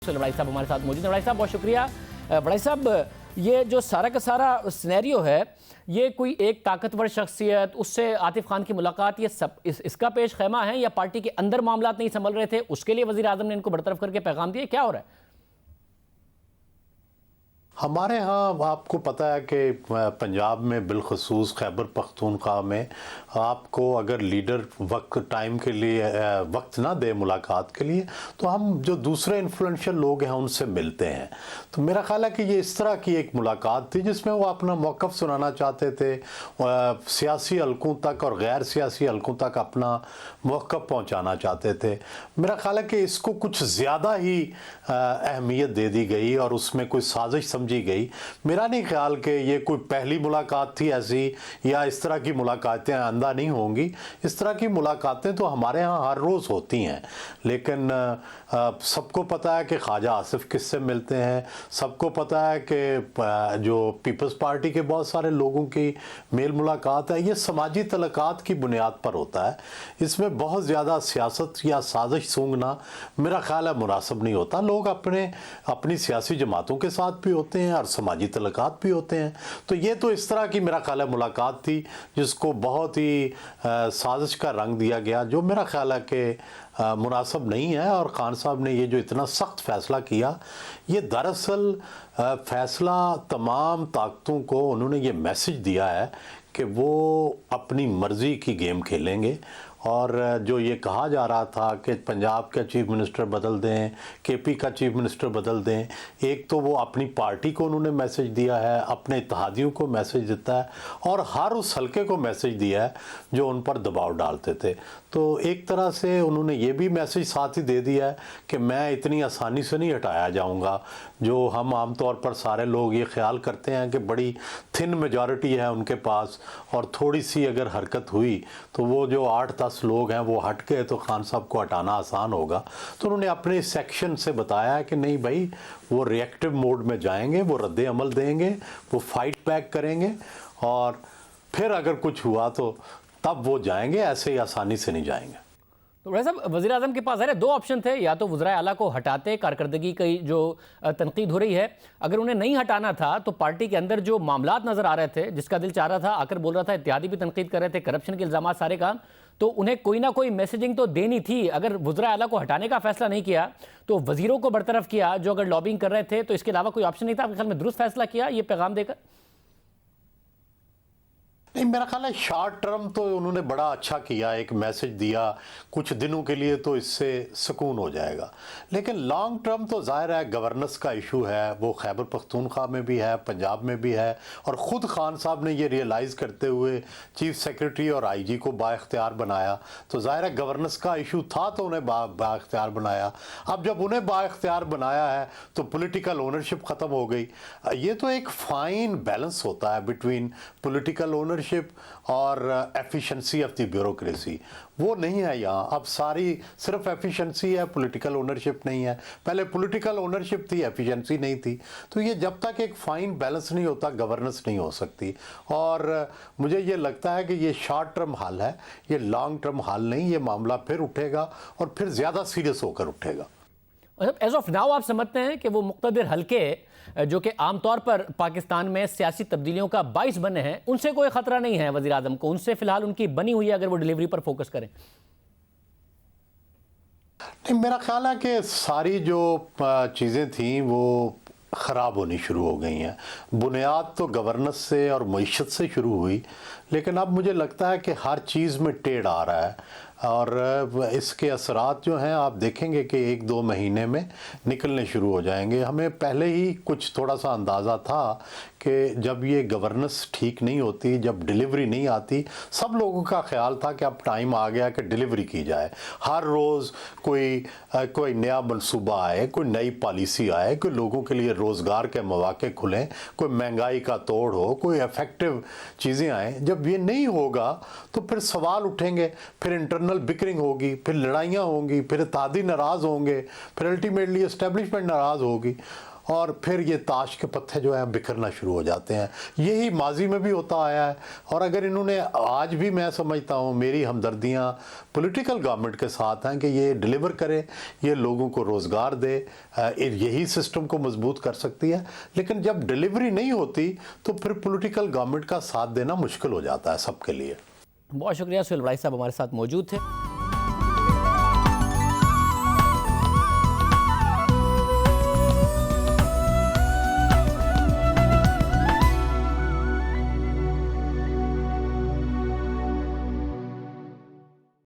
بڑائی صاحب ہمارے ساتھ موجود ہیں. بڑائی صاحب بہت شکریہ. بڑائی صاحب یہ جو سارا کا سارا سینیریو ہے یہ کوئی ایک طاقتور شخصیت اس سے عاطف خان کی ملاقات یہ سب اس کا پیش خیمہ ہے یا پارٹی کے اندر معاملات نہیں سنبھل رہے تھے اس کے لیے وزیر اعظم نے ان کو برطرف کر کے پیغام دیا؟ کیا ہو رہا ہے؟ ہمارے ہاں آپ کو پتہ ہے کہ پنجاب میں بالخصوص خیبر پختونخوا میں آپ کو اگر لیڈر وقت ٹائم کے لیے وقت نہ دے ملاقات کے لیے تو ہم جو دوسرے انفلوئنشل لوگ ہیں ان سے ملتے ہیں. تو میرا خیال ہے کہ یہ اس طرح کی ایک ملاقات تھی جس میں وہ اپنا موقف سنانا چاہتے تھے, سیاسی حلقوں تک اور غیر سیاسی حلقوں تک اپنا موقف پہنچانا چاہتے تھے. میرا خیال ہے کہ اس کو کچھ زیادہ ہی اہمیت دے دی گئی اور اس میں کوئی سازش سمجھی گئی. میرا نہیں خیال کہ یہ کوئی پہلی ملاقات تھی ایسی یا اس طرح کی ملاقاتیں آئندہ نہیں ہوں گی. اس طرح کی ملاقاتیں تو ہمارے ہاں ہر روز ہوتی ہیں, لیکن سب کو پتہ ہے کہ خواجہ آصف کس سے ملتے ہیں, سب کو پتہ ہے کہ جو پیپلز پارٹی کے بہت سارے لوگوں کی میل ملاقات ہے. یہ سماجی تعلقات کی بنیاد پر ہوتا ہے. اس میں بہت زیادہ سیاست یا سازش سونگنا میرا خیال ہے مناسب نہیں ہوتا. لوگ اپنی سیاسی جماعتوں کے ساتھ بھی ہوتے ہیں اور سماجی تعلقات بھی ہوتے ہیں. تو یہ تو اس طرح کی میرا خیال ہے ملاقات تھی جس کو بہت ہی سازش کا رنگ دیا گیا, جو میرا خیال ہے کہ مناسب نہیں ہے. اور خان صاحب نے یہ جو اتنا سخت فیصلہ کیا یہ دراصل فیصلہ تمام طاقتوں کو انہوں نے یہ میسج دیا ہے کہ وہ اپنی مرضی کی گیم کھیلیں گے. اور جو یہ کہا جا رہا تھا کہ پنجاب کا چیف منسٹر بدل دیں, کے پی کا چیف منسٹر بدل دیں, ایک تو وہ اپنی پارٹی کو انہوں نے میسج دیا ہے, اپنے اتحادیوں کو میسج دیتا ہے اور ہر اس حلقے کو میسج دیا ہے جو ان پر دباؤ ڈالتے تھے. تو ایک طرح سے انہوں نے یہ بھی میسج ساتھ ہی دے دیا ہے کہ میں اتنی آسانی سے نہیں ہٹایا جاؤں گا. جو ہم عام طور پر سارے لوگ یہ خیال کرتے ہیں کہ بڑی تھن میجورٹی ہے ان کے پاس اور تھوڑی سی اگر حرکت ہوئی تو وہ جو 8-10 لوگ ہیں وہ ہٹ گئے تو خان صاحب کو ہٹانا آسان ہوگا. تو انہوں نے اپنے سیکشن سے بتایا کہ نہیں بھائی, وہ ری ایکٹیو موڈ میں جائیں گے, وہ رد عمل دیں گے, وہ فائٹ بیک کریں گے اور پھر اگر کچھ ہوا تو تب وہ جائیں گے, ایسے ہی آسانی سے نہیں جائیں گے. تو صاحب وزیر اعظم کے پاس دو آپشن تھے, یا تو وزرائے اعلیٰ کو ہٹاتے, کارکردگی کی جو تنقید ہو رہی ہے اگر انہیں نہیں ہٹانا تھا تو پارٹی کے اندر جو معاملات نظر آ رہے تھے جس کا دل چاہ رہا تھا, آ کر بول رہا تھا, اتحادی بھی تنقید کر رہے تھے, کرپشن کے الزامات سارے کام, تو انہیں کوئی نہ کوئی میسیجنگ تو دینی تھی. اگر وزرائے اعلیٰ کو ہٹانے کا فیصلہ نہیں کیا تو وزیروں کو برطرف کیا جو اگر لابنگ کر رہے تھے, تو اس کے علاوہ کوئی آپشن نہیں تھا. آپ کے خیال میں درست فیصلہ کیا یہ پیغام دے کر؟ نہیں, میرا خیال ہے شارٹ ٹرم تو انہوں نے بڑا اچھا کیا, ایک میسج دیا کچھ دنوں کے لیے تو اس سے سکون ہو جائے گا. لیکن لانگ ٹرم تو ظاہر ہے گورننس کا ایشو ہے, وہ خیبر پختونخوا میں بھی ہے, پنجاب میں بھی ہے. اور خود خان صاحب نے یہ ریئلائز کرتے ہوئے چیف سیکرٹری اور آئی جی کو با اختیار بنایا. تو ظاہر ہے گورننس کا ایشو تھا تو انہیں با اختیار بنایا. اب جب انہیں با اختیار بنایا ہے تو پولیٹیکل اونرشپ ختم ہو گئی. یہ تو ایک فائن بیلنس ہوتا ہے بٹوین پولیٹیکل اونرشپ اور ایفیشنسی آف دی بیوروکریسی. وہ نہیں ہے یہاں. اب ساری صرف ایفیشنسی ہے, پولیٹیکل اونرشپ نہیں ہے. پہلے پولیٹیکل اونرشپ تھی, ایفیشنسی نہیں تھی. تو یہ جب تک ایک فائن بیلنس نہیں ہوتا گورننس نہیں ہو سکتی. اور مجھے یہ لگتا ہے کہ یہ شارٹ ٹرم حل ہے, یہ لانگ ٹرم حل نہیں. یہ معاملہ پھر اٹھے گا اور پھر زیادہ سیریس ہو کر اٹھے گا. ایز آف ناؤ آپ سمجھتے ہیں کہ وہ مقتدر حلقے جو کہ عام طور پر پاکستان میں سیاسی تبدیلیوں کا باعث بنے ہیں, ان سے کوئی خطرہ نہیں ہے وزیر اعظم کو؟ ان سے فی الحال ان کی بنی ہوئی ہے اگر وہ ڈیلیوری پر فوکس کریں؟ نہیں, میرا خیال ہے کہ ساری جو چیزیں تھیں وہ خراب ہونی شروع ہو گئی ہیں. بنیاد تو گورننس سے اور معیشت سے شروع ہوئی, لیکن اب مجھے لگتا ہے کہ ہر چیز میں ٹیڑھ آ رہا ہے اور اس کے اثرات جو ہیں آپ دیکھیں گے کہ 1-2 مہینے میں نکلنے شروع ہو جائیں گے. ہمیں پہلے ہی کچھ تھوڑا سا اندازہ تھا کہ جب یہ گورننس ٹھیک نہیں ہوتی, جب ڈیلیوری نہیں آتی, سب لوگوں کا خیال تھا کہ اب ٹائم آ گیا کہ ڈیلیوری کی جائے. ہر روز کوئی نیا منصوبہ آئے, کوئی نئی پالیسی آئے, کوئی لوگوں کے لیے روزگار کے مواقع کھلیں, کوئی مہنگائی کا توڑ ہو, کوئی ایفیکٹو چیزیں آئیں. جب یہ نہیں ہوگا تو پھر سوال اٹھیں گے, پھر انٹرنل بکرنگ ہوگی, پھر لڑائیاں ہوں گی, پھر اتحادی ناراض ہوں گے, پھر الٹیمیٹلی اسٹیبلشمنٹ ناراض ہوگی. اور پھر یہ تاش کے پتے جو ہیں بکھرنا شروع ہو جاتے ہیں. یہی ماضی میں بھی ہوتا آیا ہے, اور اگر انہوں نے آج بھی, میں سمجھتا ہوں میری ہمدردیاں پولیٹیکل گورنمنٹ کے ساتھ ہیں کہ یہ ڈیلیور کرے, یہ لوگوں کو روزگار دے, یہی سسٹم کو مضبوط کر سکتی ہے. لیکن جب ڈیلیوری نہیں ہوتی تو پھر پولیٹیکل گورنمنٹ کا ساتھ دینا مشکل ہو جاتا ہے سب کے لیے. بہت شکریہ. سہیل وڑائی صاحب ہمارے ساتھ موجود تھے.